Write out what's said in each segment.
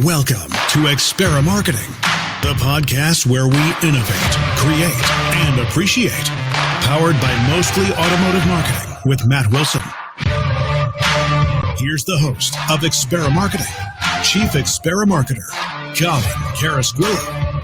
Welcome to Experimarketing, the podcast where we innovate, create, and appreciate. Powered by Mostly Automotive Marketing with Matt Wilson. Here's the host of Experimarketing, Chief Experimarketer, Colin Kyriakoza.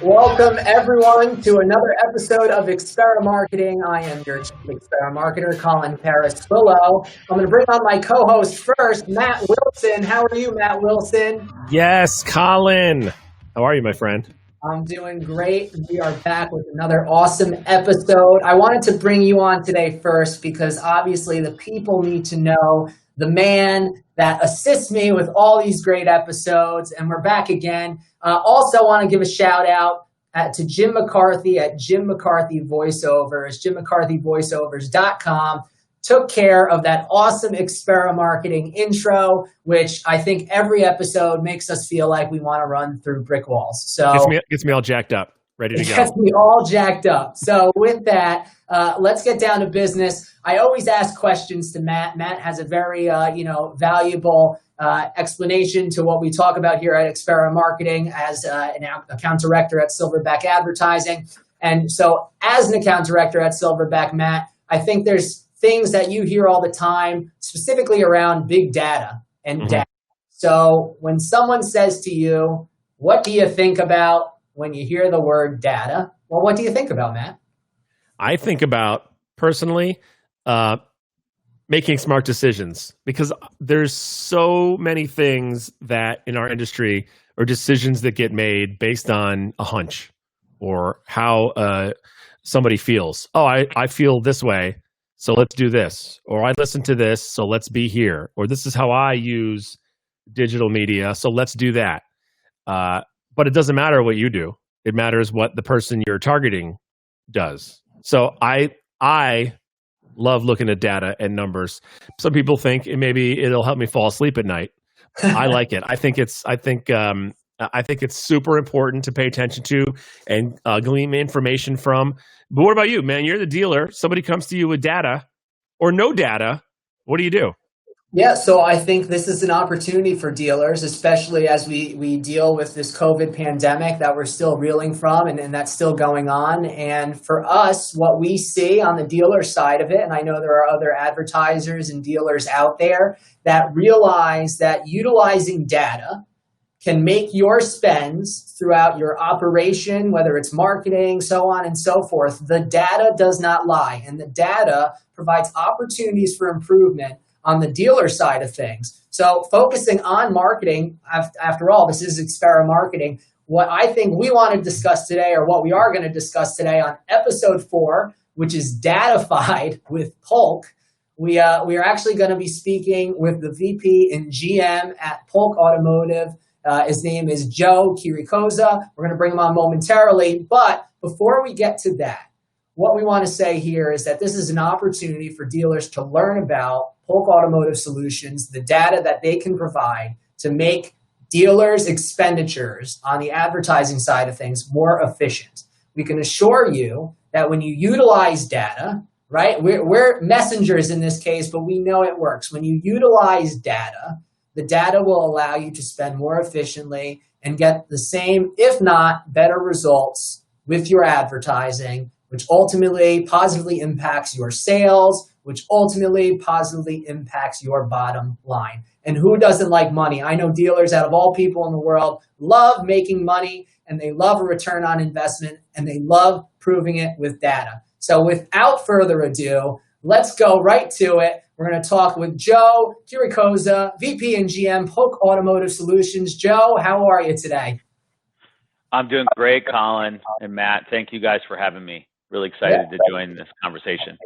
Welcome, everyone, to another episode of Experimarketing. I am your Chief Experimarketer, Colin Kyriakoza. I'm going to bring on my co-host first, Matt Wilson. How are you, Matt Wilson? Yes, Colin. How are you, my friend? I'm doing great. We are back with another awesome episode. I wanted to bring you on today first because obviously the people need to know the man that assists me with all these great episodes, and we're back again. Also want to give a shout out to Jim McCarthy at Jim McCarthy Voiceovers, jimmccarthyvoiceovers.com. Took care of that awesome Experimarketing intro, which I think every episode makes us feel like we want to run through brick walls. So gets me all jacked up, ready to go. Gets me all jacked up. So with that, let's get down to business. I always ask questions to Matt. Matt has a very valuable explanation to what we talk about here at Experimarketing as an account director at Silverback Advertising. And so as an account director at Silverback, Matt, I think there's things that you hear all the time, specifically around big data and data. So when someone says to you, what do you think about when you hear the word data? Well, what do you think about, Matt? I think about, personally, making smart decisions, because there's so many things that in our industry are decisions that get made based on a hunch or how somebody feels. Oh, I feel this way, so let's do this. Or I listen to this, so let's be here. Or this is how I use digital media, so let's do that. But it doesn't matter what you do. It matters what the person you're targeting does. So I love looking at data and numbers. Some people think maybe it'll help me fall asleep at night. I like it. I think it's super important to pay attention to and glean information from. But what about you, man? You're the dealer. Somebody comes to you with data or no data. What do you do? Yeah, so I think this is an opportunity for dealers, especially as we deal with this COVID pandemic that we're still reeling from and that's still going on. And for us, what we see on the dealer side of it, and I know there are other advertisers and dealers out there that realize that utilizing data can make your spends throughout your operation, whether it's marketing, so on and so forth. The data does not lie, and the data provides opportunities for improvement on the dealer side of things. So focusing on marketing, after all, this is Experimarketing. What I think we want to discuss today, or what we are going to discuss today on episode 4, which is Data-fied with Polk. We are actually going to be speaking with the VP&GM at Polk Automotive. His name is Joe Kyriakoza. We're going to bring him on momentarily. But before we get to that, what we want to say here is that this is an opportunity for dealers to learn about Polk Automotive Solutions, the data that they can provide to make dealers' expenditures on the advertising side of things more efficient. We can assure you that when you utilize data, right, we're messengers in this case, but we know it works. When you utilize data, the data will allow you to spend more efficiently and get the same, if not better results with your advertising, which ultimately positively impacts your sales, which ultimately positively impacts your bottom line. And who doesn't like money? I know dealers, out of all people in the world, love making money, and they love a return on investment, and they love proving it with data. So without further ado, let's go right to it. We're going to talk with Joe Kyriakoza, VP&GM, Polk Automotive Solutions. Joe, how are you today? I'm doing great, Colin and Matt. Thank you guys for having me. Really excited to join this conversation.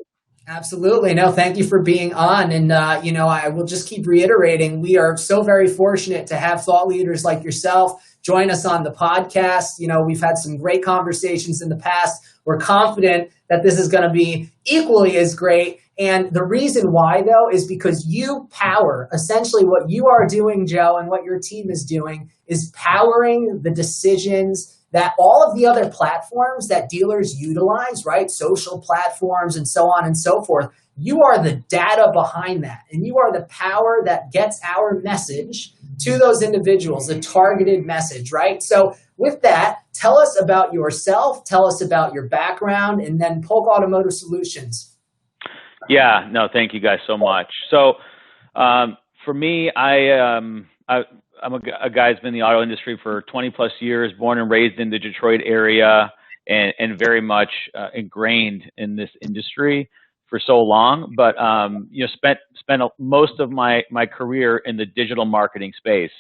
Absolutely. No, thank you for being on. And, I will just keep reiterating, we are so very fortunate to have thought leaders like yourself join us on the podcast. We've had some great conversations in the past. We're confident that this is going to be equally as great. And the reason why, though, is because you power essentially what you are doing, Joe, and what your team is doing is powering the decisions that all of the other platforms that dealers utilize, right? Social platforms and so on and so forth. You are the data behind that, and you are the power that gets our message to those individuals, a targeted message, right? So with that, tell us about yourself, tell us about your background, and then Polk Automotive Solutions. Yeah, no, thank you guys so much. So for me, I'm a guy who's been in the auto industry for 20 plus years, born and raised in the Detroit area, and very much ingrained in this industry for so long. But spent most of my career in the digital marketing space,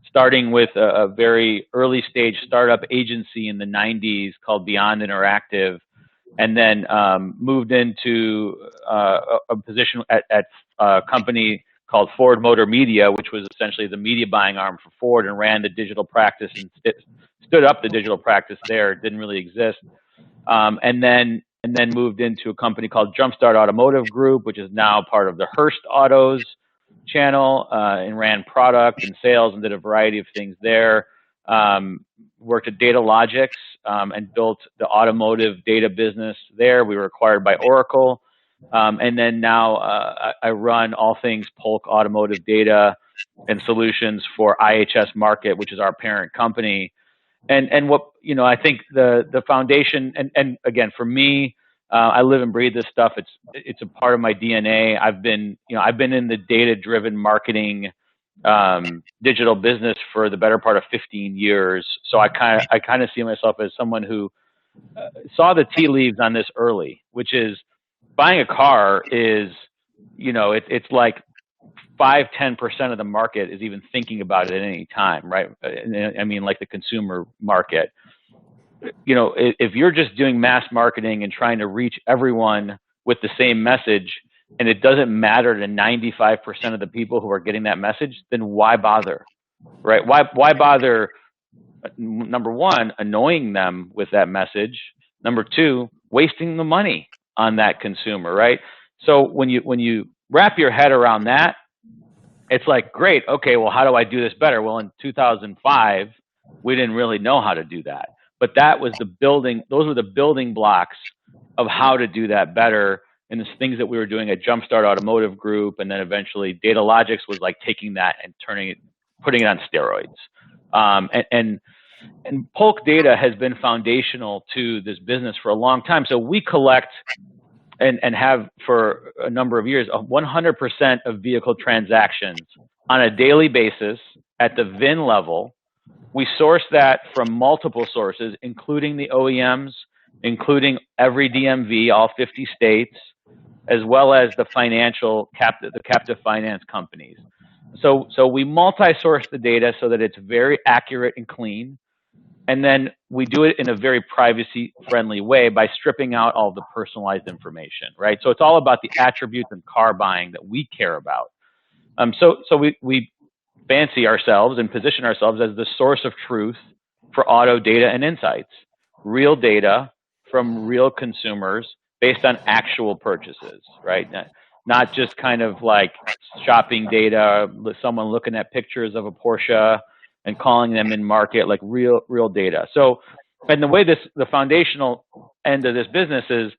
starting with a very early stage startup agency in the 90s called Beyond Interactive, and then moved into a position at a company called Ford Motor Media, which was essentially the media buying arm for Ford, and ran the digital practice and stood up the digital practice there. It didn't really exist. And then moved into a company called Jumpstart Automotive Group, which is now part of the Hearst Autos channel, and ran product and sales and did a variety of things there. Worked at Data-Logics and built the automotive data business there. We were acquired by Oracle. And then now I run all things Polk Automotive Data and Solutions for IHS Markit, which is our parent company. And what, I think the foundation, and again, for me, I live and breathe this stuff. It's a part of my DNA. I've been in the data-driven marketing digital business for the better part of 15 years. So I kind of see myself as someone who saw the tea leaves on this early, which is buying a car is, it's like 5-10% of the market is even thinking about it at any time, right? I mean, like the consumer market. If you're just doing mass marketing and trying to reach everyone with the same message, and it doesn't matter to 95% of the people who are getting that message, then why bother, right? Why bother? Number one, annoying them with that message. Number two, wasting the money on that consumer, right? So when you wrap your head around that, it's like, great, okay, well, how do I do this better? Well, in 2005, we didn't really know how to do that, but those were the building blocks of how to do that better. And the things that we were doing at Jumpstart Automotive Group, and then eventually Data-Logics was like taking that and putting it on steroids. And Polk Data has been foundational to this business for a long time. So we collect and have for a number of years 100% of vehicle transactions on a daily basis at the VIN level. We source that from multiple sources, including the OEMs, including every DMV, all 50 states, as well as the captive finance companies. So we multi-source the data so that it's very accurate and clean. And then we do it in a very privacy-friendly way by stripping out all the personalized information, right? So it's all about the attributes and car buying that we care about. So we fancy ourselves and position ourselves as the source of truth for auto data and insights. Real data from real consumers based on actual purchases, right? Not just kind of like shopping data, someone looking at pictures of a Porsche and calling them in market, like real data. So, and the way the foundational end of this business is,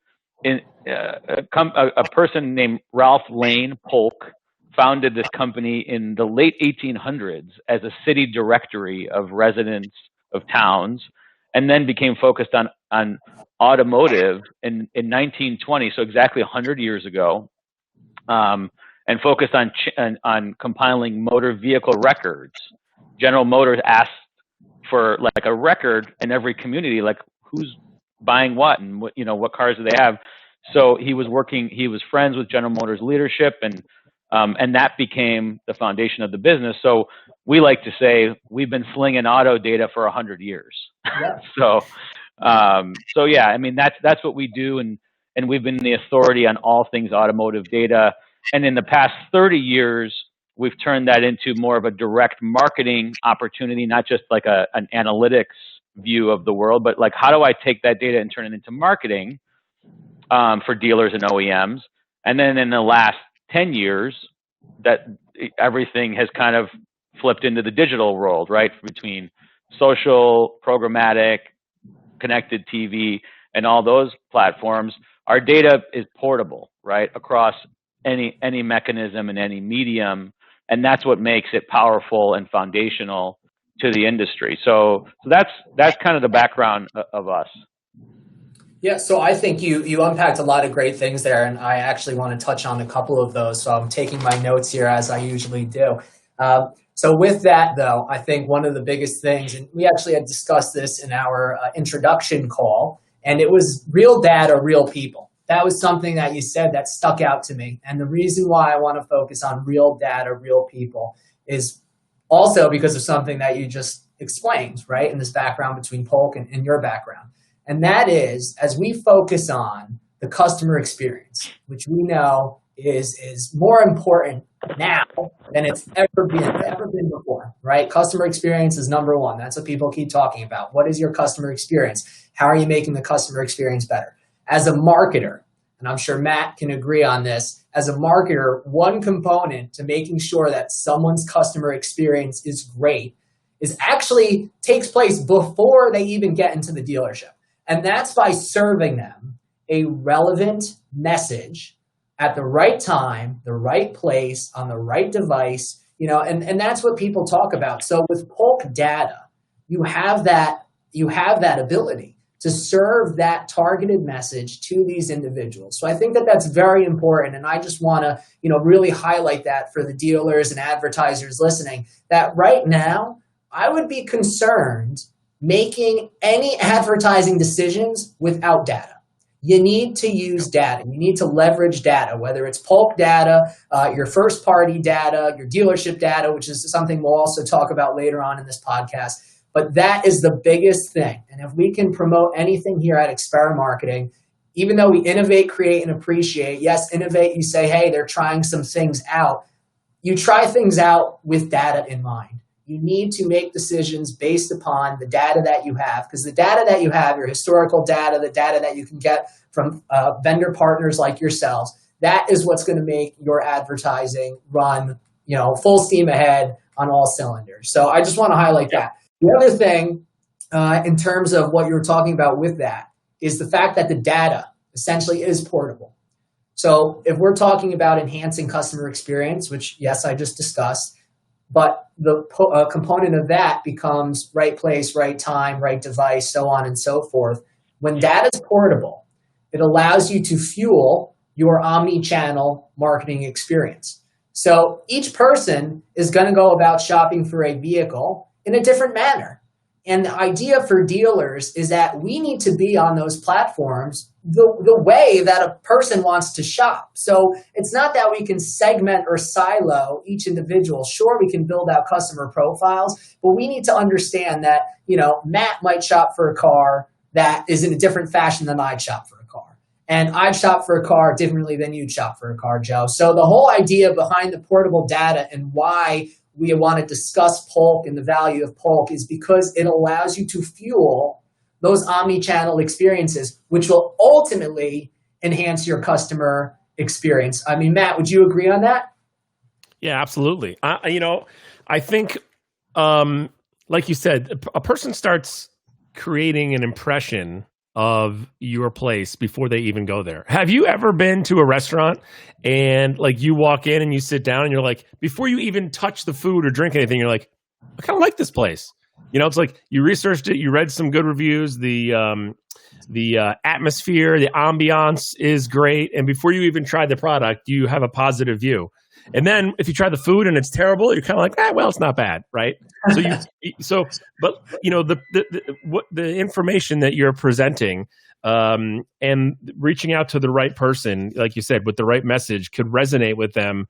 a person named Ralph Lane Polk founded this company in the late 1800s as a city directory of residents of towns, and then became focused on automotive in 1920, so exactly 100 years ago, and focused on compiling motor vehicle records. General Motors asked for like a record in every community, like who's buying what and what cars do they have. So he was friends with General Motors leadership, and that became the foundation of the business. So we like to say we've been slinging auto data for 100 years. Yeah. So yeah, I mean that's what we do, and we've been the authority on all things automotive data. And in the past 30 years, we've turned that into more of a direct marketing opportunity, not just like an analytics view of the world, but like how do I take that data and turn it into marketing for dealers and OEMs? And then in the last 10 years, that everything has kind of flipped into the digital world, right? Between social, programmatic, connected TV, and all those platforms, our data is portable, right, across any mechanism and any medium. And that's what makes it powerful and foundational to the industry. So that's kind of the background of us. Yeah, so I think you unpacked a lot of great things there, and I actually want to touch on a couple of those. So I'm taking my notes here as I usually do. So with that, though, I think one of the biggest things, and we actually had discussed this in our introduction call, and it was real data, real people. That was something that you said that stuck out to me. And the reason why I want to focus on real data, real people is also because of something that you just explained, right, in this background between Polk and your background. And that is, as we focus on the customer experience, which we know is more important now than it's ever been before, right? Customer experience is number one. That's what people keep talking about. What is your customer experience? How are you making the customer experience better? As a marketer, and I'm sure Matt can agree on this, as a marketer, one component to making sure that someone's customer experience is great is actually takes place before they even get into the dealership. And that's by serving them a relevant message at the right time, the right place, on the right device, and that's what people talk about. So with Polk data, you have that ability to serve that targeted message to these individuals. So I think that that's very important. And I just want to, really highlight that for the dealers and advertisers listening, that right now, I would be concerned making any advertising decisions without data. You need to use data. You need to leverage data, whether it's Polk data, your first party data, your dealership data, which is something we'll also talk about later on in this podcast. But that is the biggest thing. And if we can promote anything here at Experimarketing, even though we innovate, create, and appreciate, yes, innovate, you say, hey, they're trying some things out. You try things out with data in mind. You need to make decisions based upon the data that you have, because the data that you have, your historical data, the data that you can get from vendor partners like yourselves, that is what's going to make your advertising run, full steam ahead on all cylinders. So I just want to highlight that. The other thing, in terms of what you were talking about with that, is the fact that the data essentially is portable. So if we're talking about enhancing customer experience, which, yes, I just discussed, but the component of that becomes right place, right time, right device, so on and so forth. When data is portable, it allows you to fuel your omni-channel marketing experience. So each person is going to go about shopping for a vehicle in a different manner. And the idea for dealers is that we need to be on those platforms the way that a person wants to shop. So it's not that we can segment or silo each individual. Sure, we can build out customer profiles, but we need to understand that, Matt might shop for a car that is in a different fashion than I'd shop for a car. And I'd shop for a car differently than you'd shop for a car, Joe. So the whole idea behind the portable data and why we want to discuss Polk and the value of Polk is because it allows you to fuel those omni-channel experiences, which will ultimately enhance your customer experience. I mean, Matt, would you agree on that? Yeah, absolutely. I think, like you said, a person starts creating an impression of your place before they even go there. Have you ever been to a restaurant and you walk in and you sit down and you're like, before you even touch the food or drink anything, you're like, I kind of like this place. It's like you researched it, you read some good reviews, the atmosphere, the ambiance is great. And before you even try the product, you have a positive view. And then if you try the food and it's terrible, you're kind of like, well, it's not bad, right? But the information that you're presenting and reaching out to the right person, like you said, with the right message could resonate with them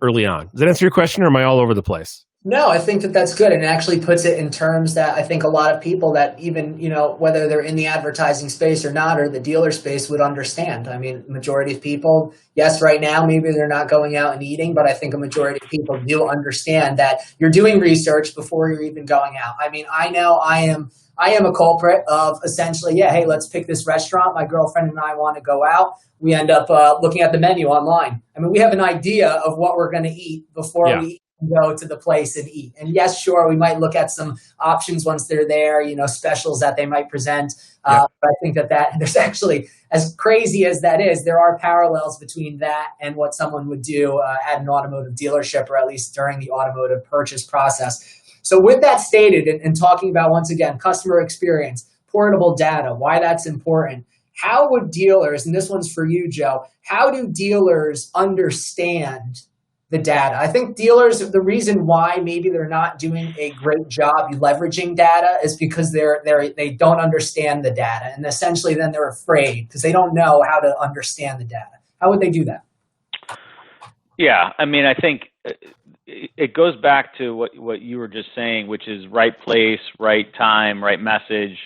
early on. Does that answer your question, or am I all over the place? No, I think that that's good. And it actually puts it in terms that I think a lot of people that even, whether they're in the advertising space or not, or the dealer space would understand. I mean, majority of people, yes, right now, maybe they're not going out and eating, but I think a majority of people do understand that you're doing research before you're even going out. I mean, I know I am a culprit of essentially, hey, let's pick this restaurant. My girlfriend and I want to go out. We end up looking at the menu online. I mean, we have an idea of what we're going to eat before we eat go to the place and eat. And yes, sure, we might look at some options once they're there, specials that they might present. But I think that there's actually, as crazy as that is, there are parallels between that and what someone would do at an automotive dealership, or at least during the automotive purchase process. So with that stated, and talking about, once again, customer experience, portable data, why that's important, how would dealers, and this one's for you, Joe, how do dealers understand the data? I think dealers, the reason why maybe they're not doing a great job leveraging data is because they don't understand the data, and essentially then they're afraid because they don't know how to understand the data. How would they do that? Yeah, I mean, I think it goes back to what you were just saying, which is right place, right time, right message.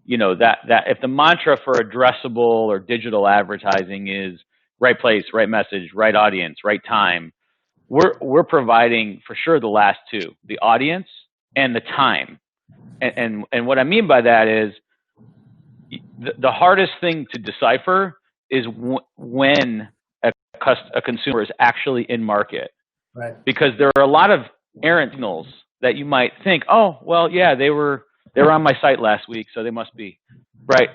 That if the mantra for addressable or digital advertising is right place, right message, right audience, right time, we're providing for sure the last two, the audience and the time. And what I mean by that is the hardest thing to decipher is when a consumer is actually in market. Right. Because there are a lot of errant signals that you might think, oh, well, yeah, they were on my site last week, so they must be. Right.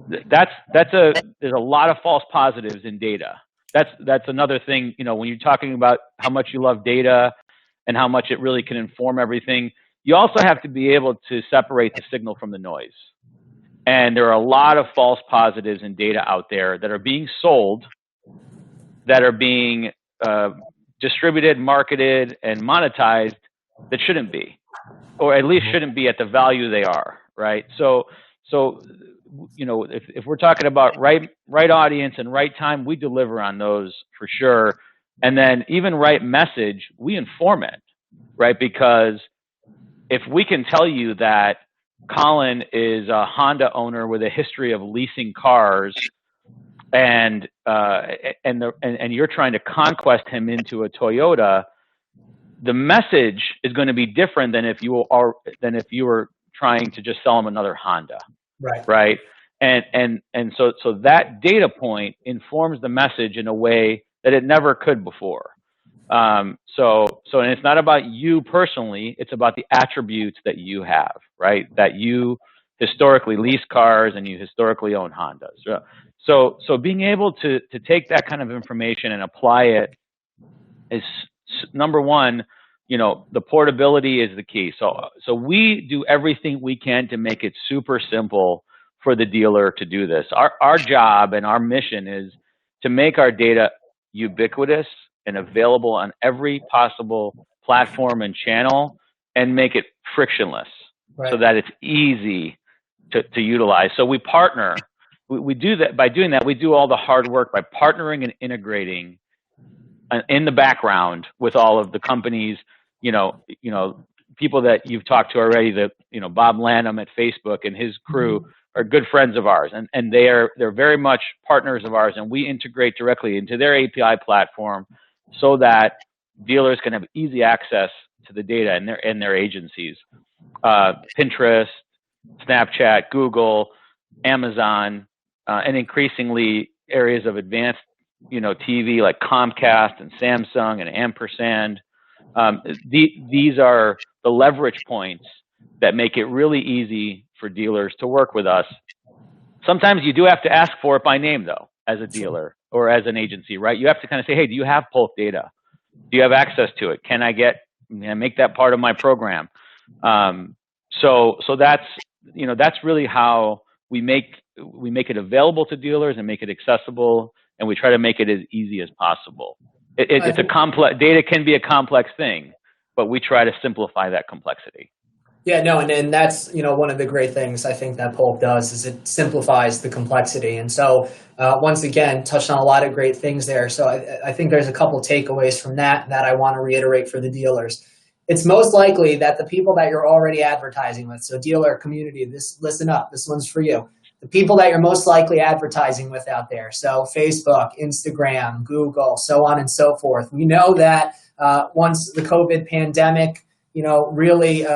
There's a lot of false positives in data. That's another thing, when you're talking about how much you love data and how much it really can inform everything, you also have to be able to separate the signal from the noise. And there are a lot of false positives in data out there that are being sold, that are being distributed, marketed, and monetized that shouldn't be, or at least shouldn't be at the value they are, right? So if we're talking about right audience and right time, we deliver on those for sure. And then even right message, we inform it, right? Because if we can tell you that Colin is a Honda owner with a history of leasing cars, and you're trying to conquest him into a Toyota, the message is going to be different than if you were trying to just sell him another Honda. Right. And so that data point informs the message in a way that it never could before. And it's not about you personally, it's about the attributes that you have, right? That you historically lease cars and you historically own Hondas. So being able to take that kind of information and apply it is number one. The portability is the key. So we do everything we can to make it super simple for the dealer to do this. Our job and our mission is to make our data ubiquitous and available on every possible platform and channel, and make it frictionless, so that it's easy to utilize. So we partner. We do that. By doing that, we do all the hard work by partnering and integrating in the background with all of the companies, people that you've talked to already, Bob Lanham at Facebook and his crew are good friends of ours, and they're very much partners of ours, and we integrate directly into their API platform so that dealers can have easy access to the data in their agencies. Pinterest, Snapchat, Google, Amazon, and increasingly areas of advanced, TV like Comcast and Samsung and Ampersand. These are the leverage points that make it really easy for dealers to work with us. Sometimes you do have to ask for it by name, though, as a dealer or as an agency, right? You have to kind of say, hey, do you have Polk data? Do you have access to it? Can I make that part of my program? So that's really how we make it available to dealers and make it accessible, and we try to make it as easy as possible. It's a complex, data can be a complex thing, but we try to simplify that complexity. Yeah, no, and that's, one of the great things I think that Polk does is it simplifies the complexity. And so once again, touched on a lot of great things there. So I think there's a couple takeaways from that I want to reiterate for the dealers. It's most likely that the people that you're already advertising with, so dealer community, listen up, this one's for you. The people that you're most likely advertising with out there, so Facebook, Instagram, Google, so on and so forth. We know that once the COVID pandemic, really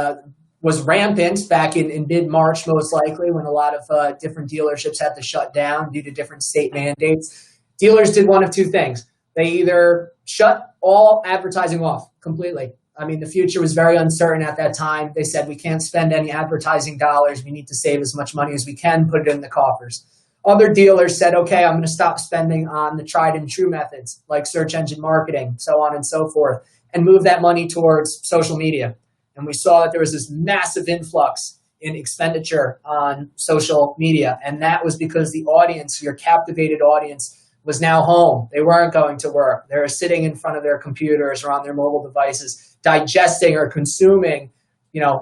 was rampant back in mid-March, most likely, when a lot of different dealerships had to shut down due to different state mandates, dealers did one of two things. They either shut all advertising off completely, I mean, the future was very uncertain at that time. They said, we can't spend any advertising dollars. We need to save as much money as we can, put it in the coffers. Other dealers said, okay, I'm going to stop spending on the tried and true methods like search engine marketing, so on and so forth, and move that money towards social media. And we saw that there was this massive influx in expenditure on social media. And that was because the audience, your captivated audience, was now home. They weren't going to work. They were sitting in front of their computers or on their mobile devices, digesting or consuming,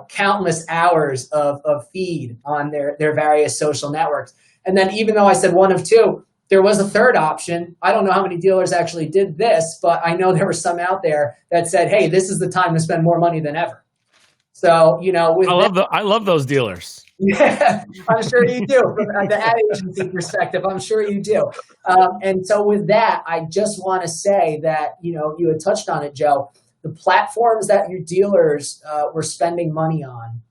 countless hours of feed on their various social networks. And then even though I said one of two, there was a third option. I don't know how many dealers actually did this, but I know there were some out there that said, hey, this is the time to spend more money than ever. So, I love those dealers. Yeah, I'm sure you do. From the ad agency perspective, I'm sure you do. And so with that, I just want to say that, you had touched on it, Joe, the platforms that your dealers were spending money on.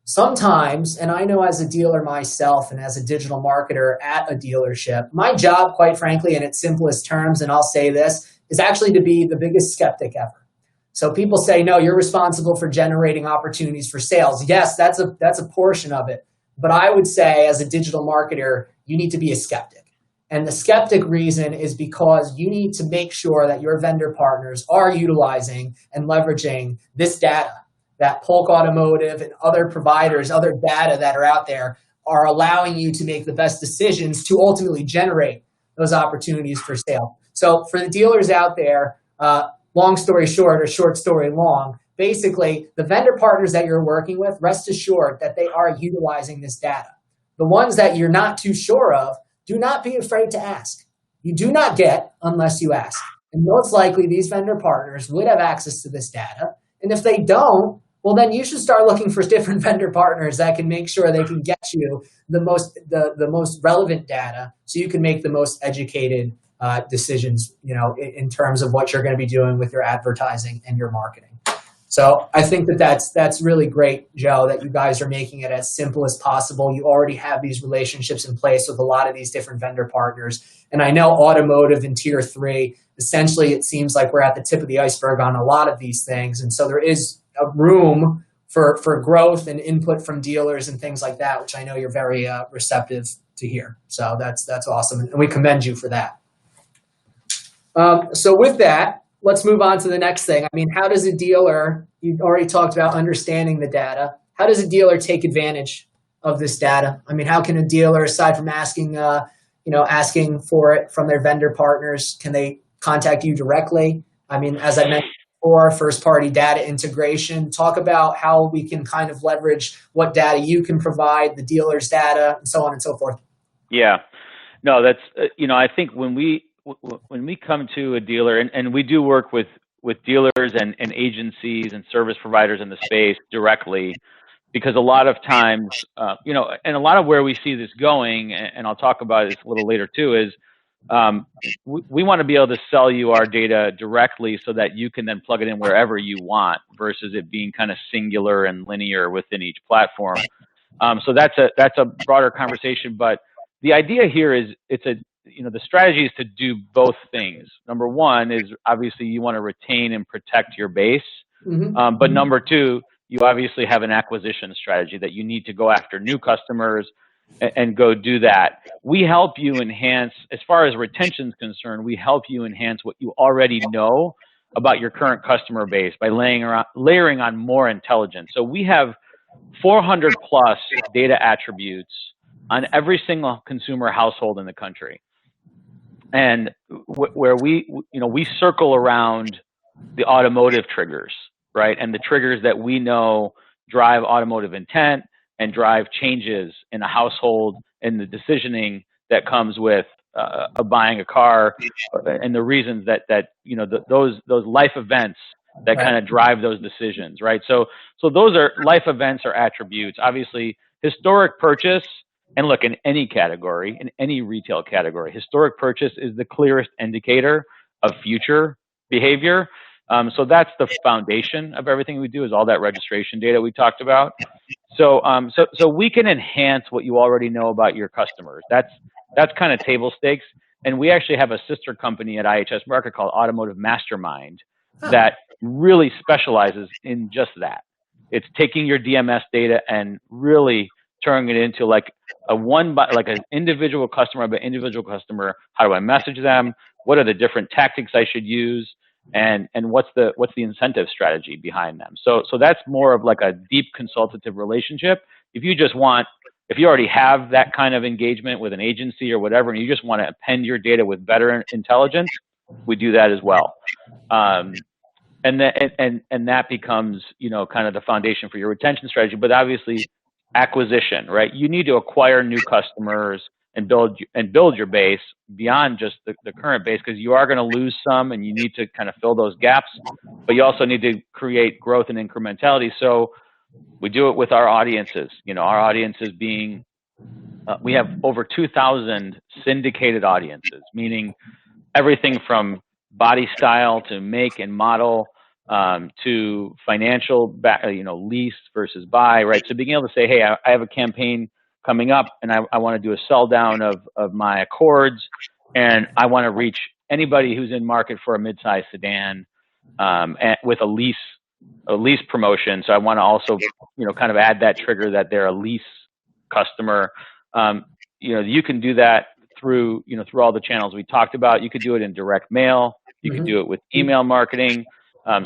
Sometimes, and I know as a dealer myself and as a digital marketer at a dealership, my job, quite frankly, in its simplest terms, and I'll say this, is actually to be the biggest skeptic ever. So people say, no, you're responsible for generating opportunities for sales. Yes, that's a portion of it. But I would say as a digital marketer, you need to be a skeptic. And the skeptic reason is because you need to make sure that your vendor partners are utilizing and leveraging this data that Polk Automotive and other providers, other data that are out there are allowing you to make the best decisions to ultimately generate those opportunities for sale. So for the dealers out there, long story short or short story long, basically the vendor partners that you're working with, rest assured that they are utilizing this data. The ones that you're not too sure of, do not be afraid to ask. You do not get unless you ask. And most likely these vendor partners would have access to this data. And if they don't, well, then you should start looking for different vendor partners that can make sure they can get you the most relevant data so you can make the most educated decisions, in terms of what you're going to be doing with your advertising and your marketing. So I think that's really great, Joe, that you guys are making it as simple as possible. You already have these relationships in place with a lot of these different vendor partners. And I know automotive in tier 3, essentially it seems like we're at the tip of the iceberg on a lot of these things. And so there is a room for growth and input from dealers and things like that, which I know you're very receptive to hear. So that's awesome. And we commend you for that. So with that, let's move on to the next thing. I mean, how does a dealer, you've already talked about understanding the data. How does a dealer take advantage of this data? I mean, how can a dealer, aside from asking for it from their vendor partners, can they contact you directly? I mean, as I mentioned before, first-party data integration. Talk about how we can kind of leverage what data you can provide, the dealer's data, and so on and so forth. Yeah. No, that's, I think when we come to a dealer, and we do work with dealers and agencies and service providers in the space directly, because a lot of times, and a lot of where we see this going, and I'll talk about this a little later too, is we want to be able to sell you our data directly so that you can then plug it in wherever you want versus it being kind of singular and linear within each platform. So that's a broader conversation, but the idea here is the strategy is to do both things. Number one is obviously you want to retain and protect your base. Mm-hmm. But number two, you obviously have an acquisition strategy that you need to go after new customers and go do that. We help you enhance, as far as retention is concerned, we help you enhance what you already know about your current customer base by layering on more intelligence. So we have 400 plus data attributes on every single consumer household in the country. And where we circle around the automotive triggers, right? And the triggers that we know drive automotive intent and drive changes in a household and the decisioning that comes with buying a car, and the reasons that those life events that kind of drive those decisions, right? So those are life events or attributes. Obviously, historic purchase. And look, in any category, in any retail category, historic purchase is the clearest indicator of future behavior. So that's the foundation of everything we do, is all that registration data we talked about. So we can enhance what you already know about your customers. That's kind of table stakes. And we actually have a sister company at IHS Markit called Automotive Mastermind that really specializes in just that. It's taking your DMS data and really turning it into like an individual customer by individual customer. How do I message them? What are the different tactics I should use? And what's the incentive strategy behind them? So that's more of like a deep consultative relationship. If you already have that kind of engagement with an agency or whatever, and you just want to append your data with better intelligence, we do that as well. And that becomes, kind of the foundation for your retention strategy. But obviously, acquisition, right? You need to acquire new customers and build your base beyond just the current base, because you are going to lose some, and you need to kind of fill those gaps. But you also need to create growth and incrementality. So we do it with our audiences. Our audiences being, we have over 2,000 syndicated audiences, meaning everything from body style to make and model, to financial, lease versus buy, right? So being able to say, hey, I have a campaign coming up, and I want to do a sell down of my Accords, and I want to reach anybody who's in market for a midsize sedan, and with a lease promotion. So I want to also, kind of add that trigger that they're a lease customer. You can do that through all the channels we talked about. You could do it in direct mail. You could do it with email marketing.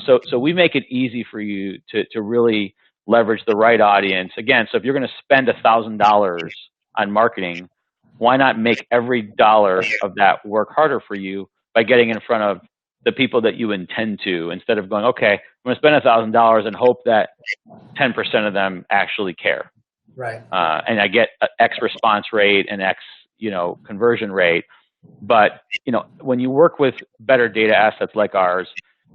So we make it easy for you to really leverage the right audience. Again, so if you're going to spend $1,000 on marketing, why not make every dollar of that work harder for you by getting in front of the people that you intend to, instead of going, okay, I'm going to spend $1,000 and hope that 10% of them actually care. Right. And I get X response rate and X, conversion rate. But, when you work with better data assets like ours,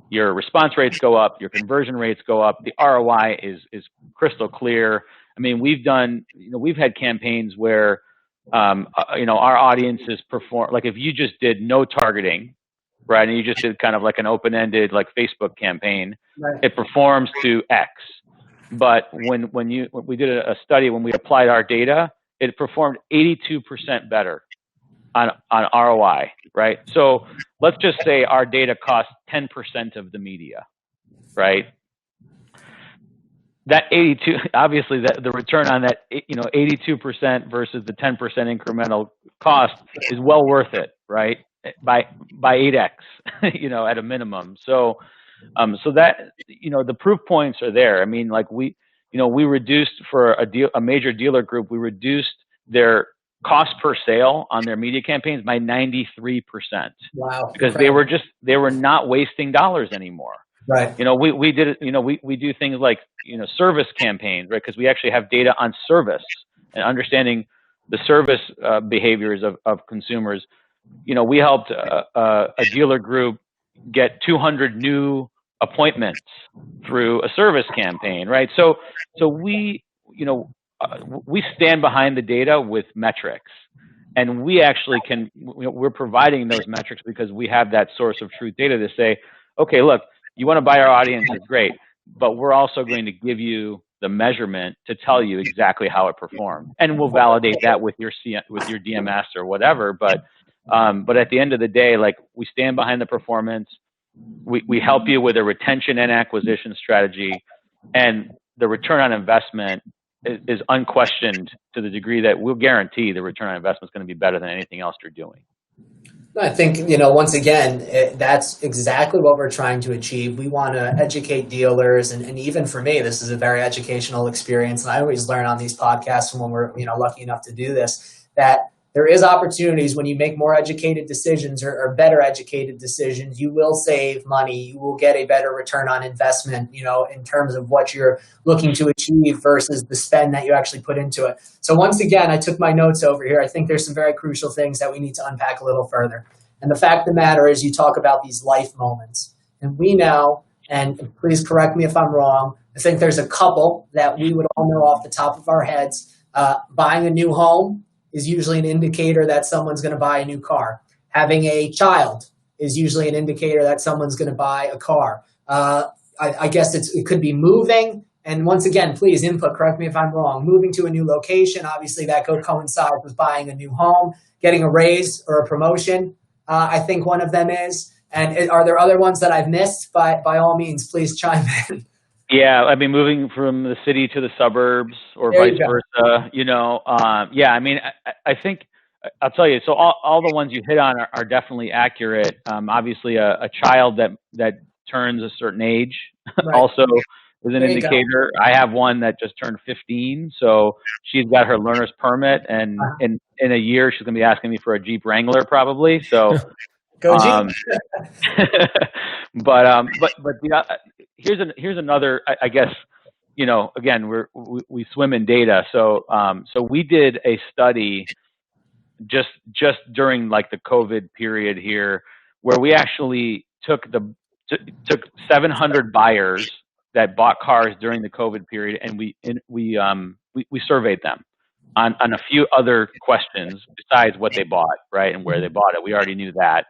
your response rates go up, your conversion rates go up, the ROI is crystal clear. I mean, we've had campaigns where, our audiences perform, like if you just did no targeting, right, and you just did kind of like an open-ended like Facebook campaign, right, it performs to X. But when we did a study, when we applied our data, it performed 82% better on ROI, right? So let's just say our data costs 10% of the media, right? That 82, obviously the return on that, 82% versus the 10% incremental cost is well worth it, right? By 8x, at a minimum. So that, the proof points are there. I mean, like we reduced for a major dealer group, we reduced their cost per sale on their media campaigns by 93%. Wow. Because they were not wasting dollars anymore. Right. We did it, we do things like, service campaigns, right? Because we actually have data on service and understanding the service behaviors of consumers. We helped a dealer group get 200 new appointments through a service campaign, right? So we stand behind the data with metrics, and we actually we're providing those metrics because we have that source of truth data to say, okay, look, you want to buy our audience, is great, but we're also going to give you the measurement to tell you exactly how it performed, and we'll validate that with your DMS or whatever. But at the end of the day, like, we stand behind the performance. We help you with a retention and acquisition strategy, and the return on investment is unquestioned to the degree that we'll guarantee the return on investment is going to be better than anything else you're doing. I think, once again, that's exactly what we're trying to achieve. We want to educate dealers. And even for me, this is a very educational experience. And I always learn on these podcasts when we're, lucky enough to do this, that there is opportunities when you make more educated decisions or better educated decisions. You will save money. You will get a better return on investment, in terms of what you're looking to achieve versus the spend that you actually put into it. So once again, I took my notes over here. I think there's some very crucial things that we need to unpack a little further. And the fact of the matter is, you talk about these life moments. And we know, and please correct me if I'm wrong, I think there's a couple that we would all know off the top of our heads. Buying a new home is usually an indicator that someone's going to buy a new car. Having a child is usually an indicator that someone's going to buy a car. I guess it could be moving. And once again, please input, correct me if I'm wrong. Moving to a new location, obviously that coincides with buying a new home. Getting a raise or a promotion, I think one of them is. And are there other ones that I've missed? By all means, please chime in. Yeah, I mean, moving from the city to the suburbs or There vice you go. versa, yeah, I mean, I think I'll tell you, so all the ones you hit on are definitely accurate. Obviously, a child that turns a certain age Right. also is an There you go. indicator. I have one that just turned 15, so she's got her learner's permit, and in a year, she's going to be asking me for a Jeep Wrangler probably. So, Go Jeep. here's another, I guess, again, we swim in data. So we did a study just during like the COVID period here, where we actually took 700 buyers that bought cars during the COVID period, and we surveyed them on a few other questions besides what they bought, right, and where they bought it. We already knew that.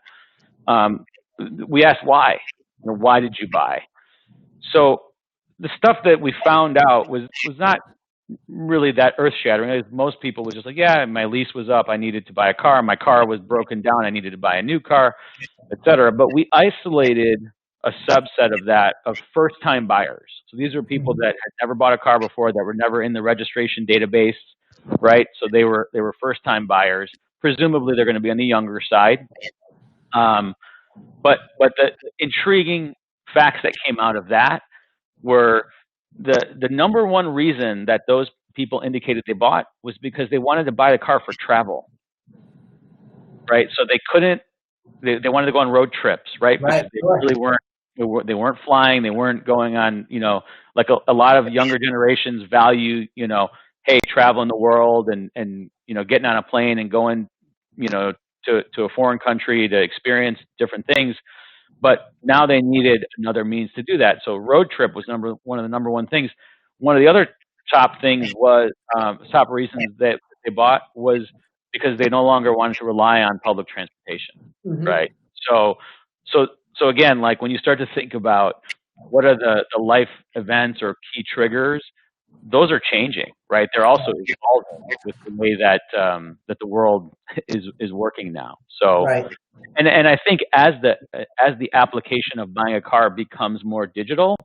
We asked why. Why did you buy? So the stuff that we found out was not really that earth-shattering. Most people was just like, yeah, my lease was up, I needed to buy a car. My car was broken down, I needed to buy a new car, etc. But we isolated a subset of that of first-time buyers. So these are people that had never bought a car before, that were never in the registration database, right? So they were first-time buyers. Presumably, they're going to be on the younger side. But the intriguing facts that came out of that were the number one reason that those people indicated they bought was because they wanted to buy the car for travel, right? So they wanted to go on road trips, right? Right. Because they really weren't flying, they weren't going on, like a lot of younger generations value, hey, traveling the world and getting on a plane and going, to a foreign country to experience different things. But now they needed another means to do that. So road trip was one of the number one things. One of the other top things was top reasons that they bought was because they no longer wanted to rely on public transportation, right? So again, like when you start to think about what are the life events or key triggers, those are changing, right? They're also evolving with the way that that the world is working now. So. Right. And I think as the application of buying a car becomes more digital,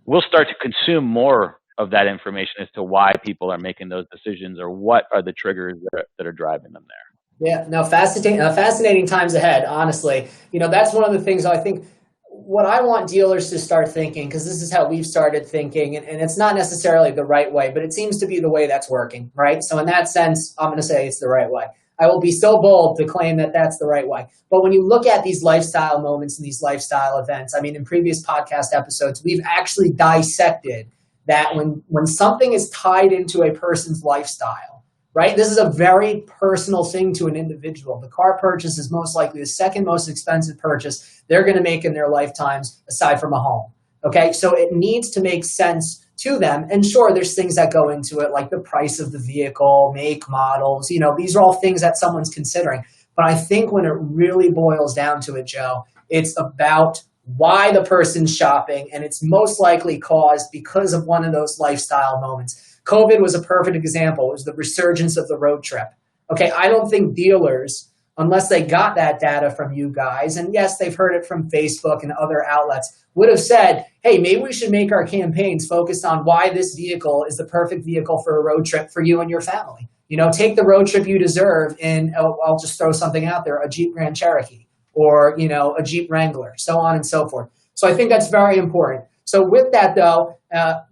we'll start to consume more of that information as to why people are making those decisions or what are the triggers that are driving them there. Yeah, no, fascinating times ahead, honestly. That's one of the things I think what I want dealers to start thinking, because this is how we've started thinking, and it's not necessarily the right way, but it seems to be the way that's working, right? So in that sense, I'm going to say it's the right way. I will be so bold to claim that that's the right way. But when you look at these lifestyle moments and these lifestyle events, I mean, in previous podcast episodes, we've actually dissected that when something is tied into a person's lifestyle, right? This is a very personal thing to an individual. The car purchase is most likely the second most expensive purchase they're going to make in their lifetimes, aside from a home. Okay, so it needs to make sense to them. And sure, there's things that go into it, like the price of the vehicle, make, models. These are all things that someone's considering. But I think when it really boils down to it, Joe, it's about why the person's shopping, and it's most likely caused because of one of those lifestyle moments. COVID was a perfect example. It was the resurgence of the road trip. Okay, I don't think dealers, unless they got that data from you guys, and yes, they've heard it from Facebook and other outlets, would have said, hey, maybe we should make our campaigns focused on why this vehicle is the perfect vehicle for a road trip for you and your family. Take the road trip you deserve in, I'll just throw something out there, a Jeep Grand Cherokee or, a Jeep Wrangler, so on and so forth. So I think that's very important. So with that, though,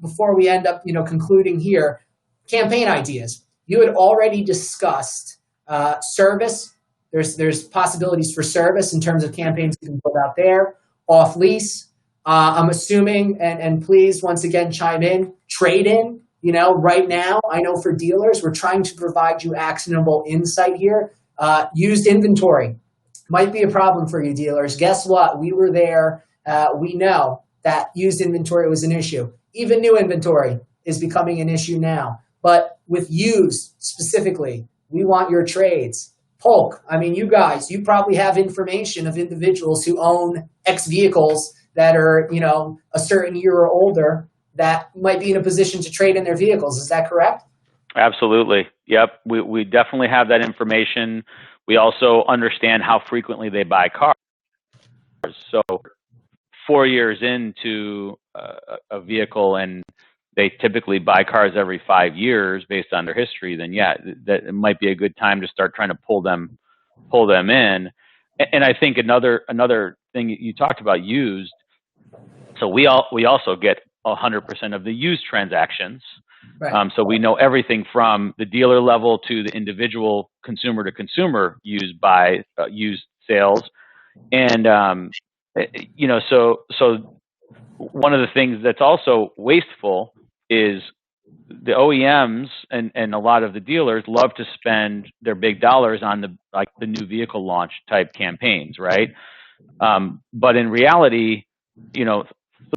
before we end up, concluding here, campaign ideas. You had already discussed service. There's possibilities for service in terms of campaigns you can put out there. Off lease. I'm assuming, and please, once again, chime in, trade in. Right now, I know for dealers, we're trying to provide you actionable insight here. Used inventory might be a problem for you dealers. Guess what? We were there. We know that used inventory was an issue. Even new inventory is becoming an issue now. But with used specifically, we want your trades. Polk, I mean, you guys, you probably have information of individuals who own X vehicles that are, a certain year or older that might be in a position to trade in their vehicles. Is that correct? Absolutely. Yep. We definitely have that information. We also understand how frequently they buy cars. So 4 years into a vehicle, and they typically buy cars every 5 years based on their history, then yeah, that it might be a good time to start trying to pull them in. And I think another thing you talked about, used. So we also get 100% of the used transactions. Right. So we know everything from the dealer level to the individual consumer to consumer used sales. And so one of the things that's also wasteful is the OEMs and a lot of the dealers love to spend their big dollars on the new vehicle launch type campaigns, right? But in reality,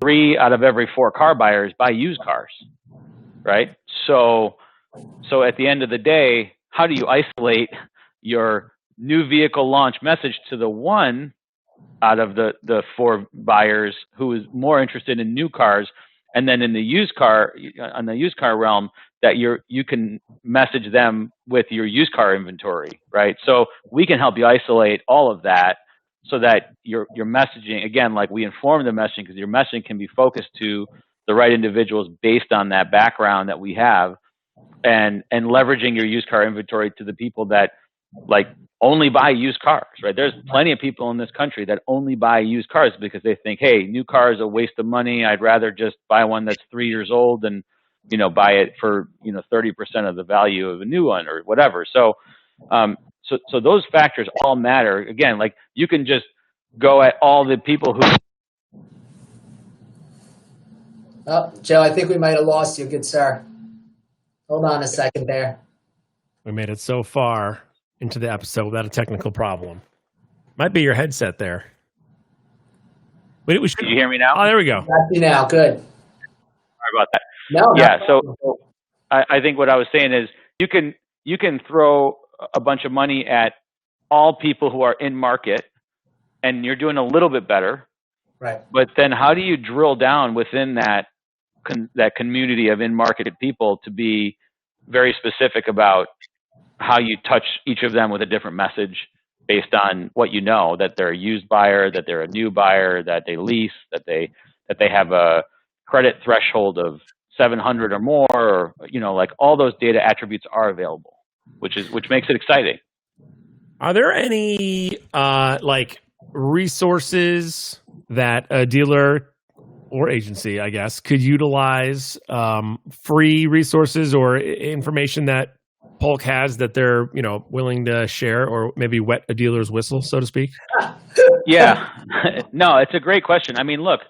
3 out of every 4 car buyers buy used cars, right? So at the end of the day, how do you isolate your new vehicle launch message to the 1 out of the 4 buyers who is more interested in new cars, and then in the used car realm, that you can message them with your used car inventory, right? So we can help you isolate all of that, so that your messaging, again, like we inform the messaging, because your messaging can be focused to the right individuals based on that background that we have, and leveraging your used car inventory to the people that like only buy used cars, right? There's plenty of people in this country that only buy used cars because they think, hey, new car is a waste of money. I'd rather just buy one that's 3 years old and, buy it for, 30% of the value of a new one or whatever. So those factors all matter. Again, like you can just go at all the people who. Oh, Joe, I think we might have lost you, good sir. Hold on a second there. We made it so far into the episode without a technical problem. Might be your headset there. Wait, Can you hear me now? Oh, there we go. Got you now. Good. Sorry about that. No. Yeah. So I think what I was saying is you can throw a bunch of money at all people who are in market, and you're doing a little bit better. Right. But then how do you drill down within that community of in-market people to be very specific about how you touch each of them with a different message based on what you know, that they're a used buyer, that they're a new buyer, that they lease, that they have a credit threshold of 700 or more, or, like all those data attributes are available, which makes it exciting. Are there any resources that a dealer or agency, I guess, could utilize, free resources or information that Polk has that they're willing to share, or maybe wet a dealer's whistle, so to speak? Yeah, no, it's a great question. I mean, look,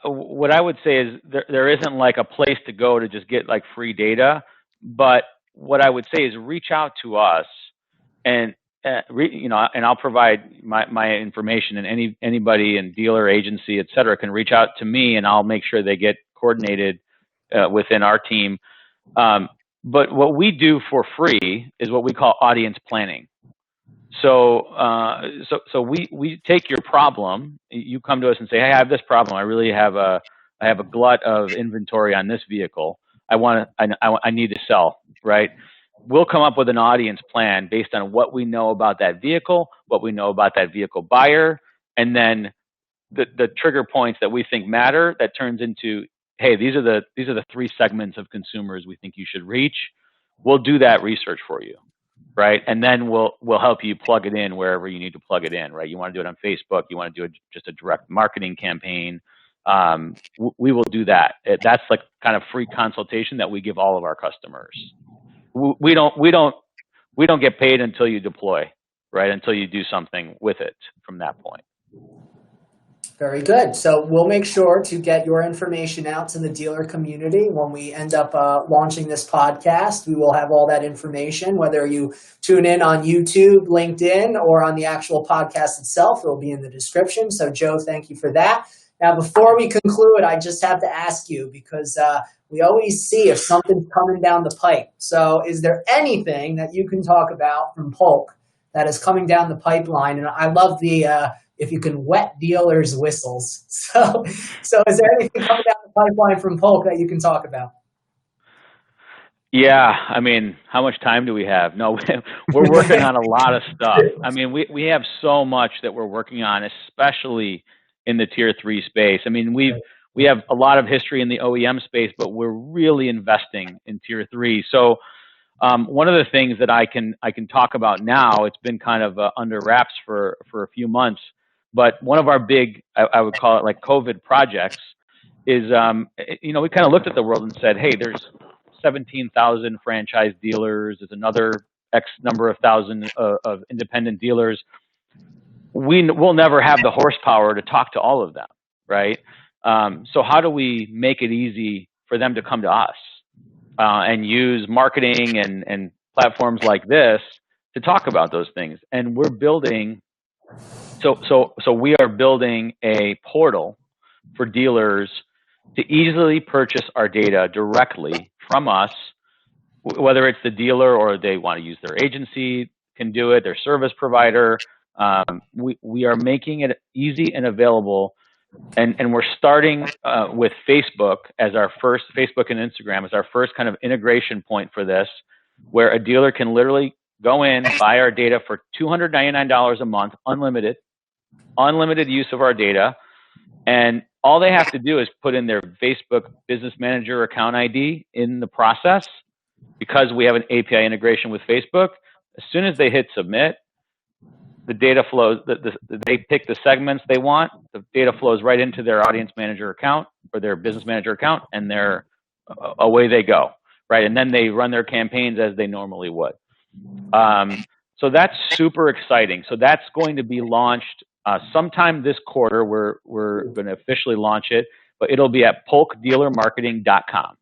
what I would say is there isn't like a place to go to just get like free data, but what I would say is reach out to us, and and I'll provide my information, and anybody in dealer, agency, et cetera, can reach out to me, and I'll make sure they get coordinated within our team. But what we do for free is what we call audience planning. So we take your problem. You come to us and say, "Hey, I have this problem. I have a glut of inventory on this vehicle. I need to sell." Right? We'll come up with an audience plan based on what we know about that vehicle, what we know about that vehicle buyer, and then the trigger points that we think matter. That turns into, hey, these are the 3 segments of consumers we think you should reach. We'll do that research for you, right? And then we'll help you plug it in wherever you need to plug it in, right? You want to do it on Facebook, you want to do just a direct marketing campaign. We will do that. That's like kind of free consultation that we give all of our customers. We don't get paid until you deploy, right? Until you do something with it from that point. Very good. So we'll make sure to get your information out to the dealer community. When we end up launching this podcast, we will have all that information, whether you tune in on YouTube, LinkedIn, or on the actual podcast itself. It will be in the description. So Joe, thank you for that. Now, before we conclude, I just have to ask you, because we always see if something's coming down the pipe. So is there anything that you can talk about from Polk that is coming down the pipeline? And I love the if you can wet dealers' whistles. So is there anything coming down the pipeline from Polk that you can talk about? Yeah, I mean, how much time do we have? No, we're working on a lot of stuff. I mean, we have so much that we're working on, especially in the tier 3 space. I mean, we have a lot of history in the OEM space, but we're really investing in tier 3. So one of the things that I can talk about now, it's been kind of under wraps for a few months, but one of our big, I would call it like COVID projects is, we kind of looked at the world and said, hey, there's 17,000 franchise dealers. There's another X number of thousand of independent dealers. We'll never have the horsepower to talk to all of them, right? So how do we make it easy for them to come to us and use marketing and platforms like this to talk about those things? And we're building, so we are building a portal for dealers to easily purchase our data directly from us, whether it's the dealer or they want to use their agency, can do it, their service provider. We are making it easy and available, and we're starting with Facebook as our first, Facebook and Instagram as our first kind of integration point for this, where a dealer can literally go in, buy our data for $299 a month, unlimited use of our data, and all they have to do is put in their Facebook Business Manager account ID in the process. Because we have an API integration with Facebook, as soon as they hit submit, the data flows, they pick the segments they want, the data flows right into their audience manager account or their business manager account, and they're away they go, right? And then they run their campaigns as they normally would. So that's super exciting. So that's going to be launched sometime this quarter. We're going to officially launch it, but it'll be at polkdealermarketing.com.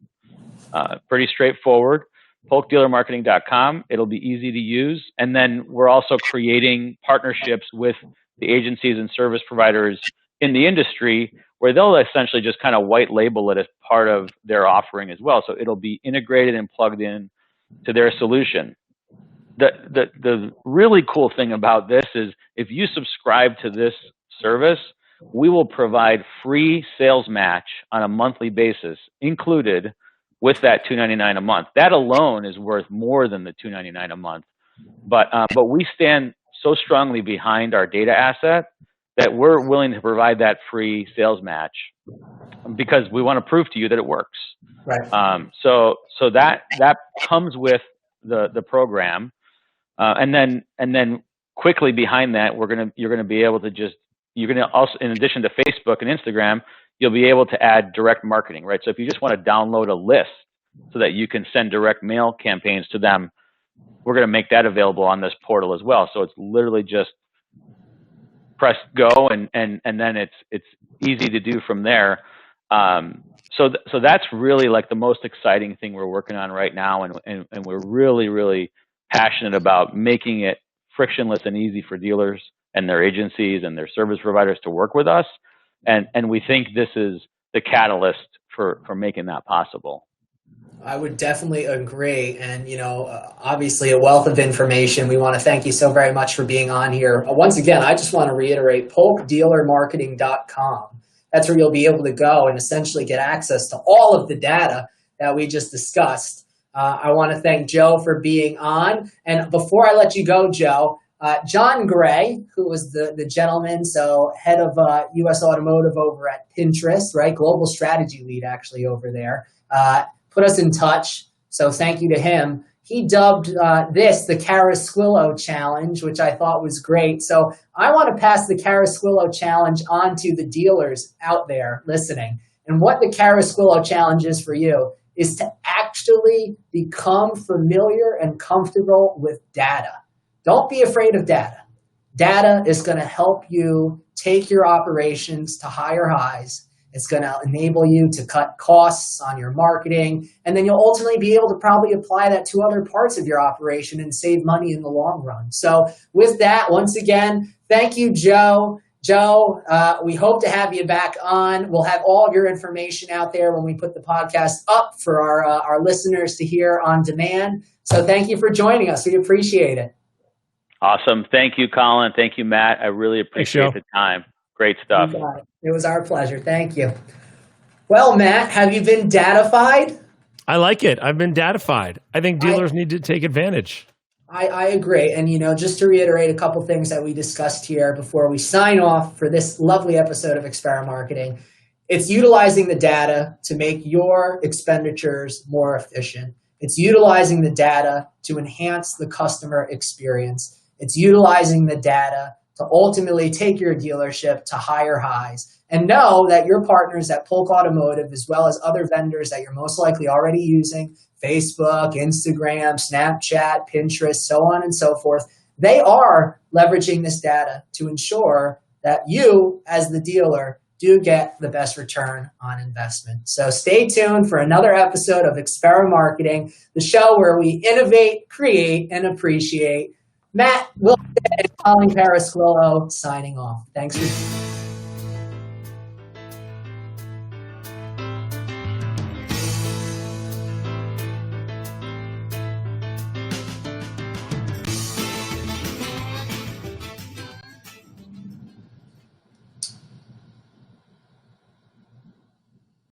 Pretty straightforward. polkdealermarketing.com. It'll be easy to use. And then we're also creating partnerships with the agencies and service providers in the industry where they'll essentially just kind of white label it as part of their offering as well. So it'll be integrated and plugged in to their solution. The really cool thing about this is if you subscribe to this service, we will provide free sales match on a monthly basis included with that $299 a month. That alone is worth more than the $299 a month. But we stand so strongly behind our data asset that we're willing to provide that free sales match because we want to prove to you that it works. Right. So that comes with the program, and then quickly behind that, you're gonna be able to you're gonna also, in addition to Facebook and Instagram, you'll be able to add direct marketing, right? So if you just want to download a list so that you can send direct mail campaigns to them, we're going to make that available on this portal as well. So it's literally just press go and then it's easy to do from there. So that's really like the most exciting thing we're working on right now, and we're really, really passionate about making it frictionless and easy for dealers and their agencies and their service providers to work with us. And we think this is the catalyst for making that possible. I would definitely agree. And, obviously a wealth of information. We want to thank you so very much for being on here. Once again, I just want to reiterate polkdealermarketing.com. That's where you'll be able to go and essentially get access to all of the data that we just discussed. I want to thank Joe for being on. And before I let you go, Joe, John Gray, who was the gentleman, so head of U.S. Automotive over at Pinterest, right? Global strategy lead actually over there, put us in touch. So thank you to him. He dubbed this the Kyriakoza Challenge, which I thought was great. So I want to pass the Kyriakoza Challenge on to the dealers out there listening. And what the Kyriakoza Challenge is for you is to actually become familiar and comfortable with data. Don't be afraid of data. Data is going to help you take your operations to higher highs. It's going to enable you to cut costs on your marketing, and then you'll ultimately be able to probably apply that to other parts of your operation and save money in the long run. So with that, once again, thank you, Joe. Joe, we hope to have you back on. We'll have all of your information out there when we put the podcast up for our listeners to hear on demand. So thank you for joining us. We appreciate it. Awesome. Thank you, Colin. Thank you, Matt. I really appreciate the time. Great stuff. It was our pleasure. Thank you. Well, Matt, have you been data-fied? I like it. I've been data-fied. I think dealers need to take advantage. I agree. And, just to reiterate a couple things that we discussed here before we sign off for this lovely episode of Experimarketing, it's utilizing the data to make your expenditures more efficient. It's utilizing the data to enhance the customer experience. It's utilizing the data to ultimately take your dealership to higher highs. And know that your partners at Polk Automotive, as well as other vendors that you're most likely already using, Facebook, Instagram, Snapchat, Pinterest, so on and so forth, they are leveraging this data to ensure that you, as the dealer, do get the best return on investment. So stay tuned for another episode of Experimarketing, the show where we innovate, create, and appreciate. Matt Wilson and Colin Carasquillo signing off. Thanks for